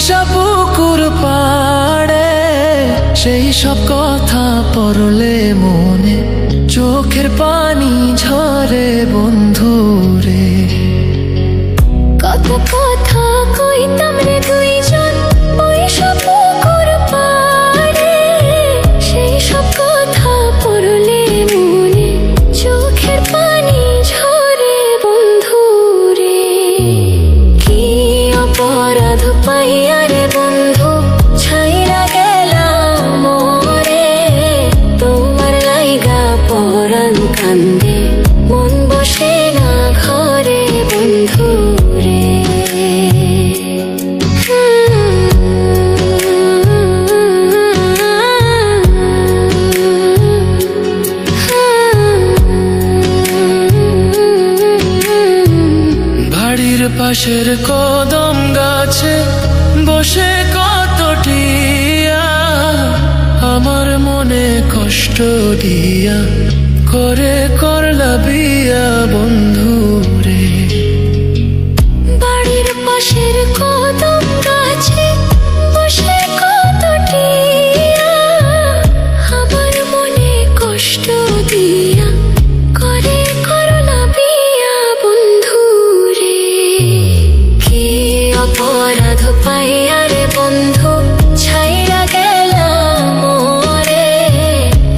বৈশা পুকুর পাড়ে সেই সব কথা পড়লে মনে চোখের পানি ঝরে বন্ধুরে। কত কথা কইতাম রে দুইজন বৈশা পুকুর পাড়ে, সেই সব কথা পড়লে মনে চোখের পানি ঝরে বন্ধুরে। কি অপরাধ পাইয়া রে বন্ধু ছাইরা গেলাম মোরে, তোমার লাইগা পরাণ কান্দে মন বসে না ঘরে বন্ধুরে। বাড়ির পাশের কদম গাছে বসে কত টিয়া আমার মনে কষ্ট দিয়া করে করলা বিয়া বন্ধুরে। বাড়ির পাশের কদম গাছে বসে কত টিয়া আমার মনে কষ্ট দিয়া করে করলা বিয়া বন্ধুরে। কি অপরাধ পাইয়া রে বন্ধু ছাইরা গেলাম মোরে,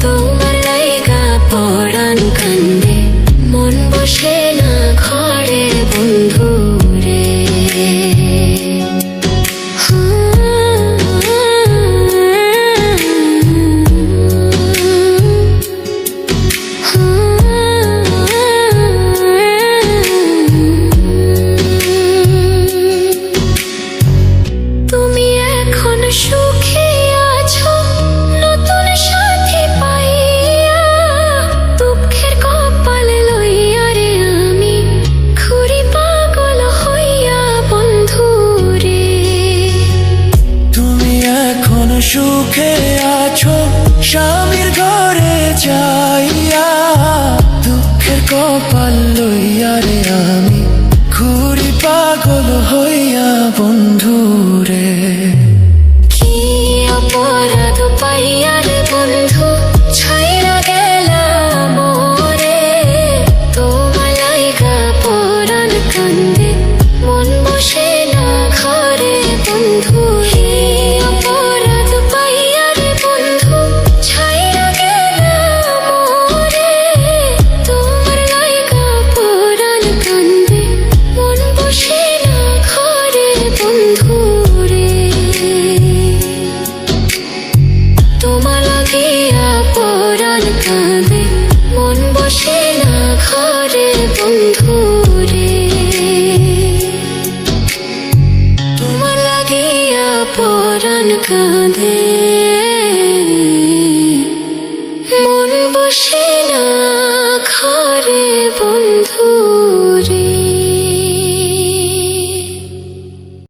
তোমার লাইগা পরাণ কান্দে মন বসে না ঘরে বন্ধুরে। তুমি এখন সুখে আছো নতুন সাথী পাইয়া, দুঃখের কপাল লইয়া রে আমি ঘুরি পাগল হইয়া বন্ধুরে। তুমি এখন সুখে আছো স্বামীর ঘরে যাইয়া, দুঃখের কপাল লইয়া রে আমি ঘুরি পাগল হইয়া বন্ধুরে। কি অপরাধ পাইয়া রে বন্ধু ছাইরা গেলাম মোরে, তোমার লাইগা পরাণ কান্দে মন বসে না ঘরে বন্ধু। কি অপরাধ পাইয়া রে বন্ধু ছাইরা গেলাম মোরে, তোমার লাইগা পরাণ কান্দে মন বসে না ঘরে বন্ধুরে। তোমার লাগিয়া পরাণ কাঁদে মন বসে না ঘরে বন্ধুরে। তোমার লাগিয়া পরাণ কাঁদে মন বসে না ঘরে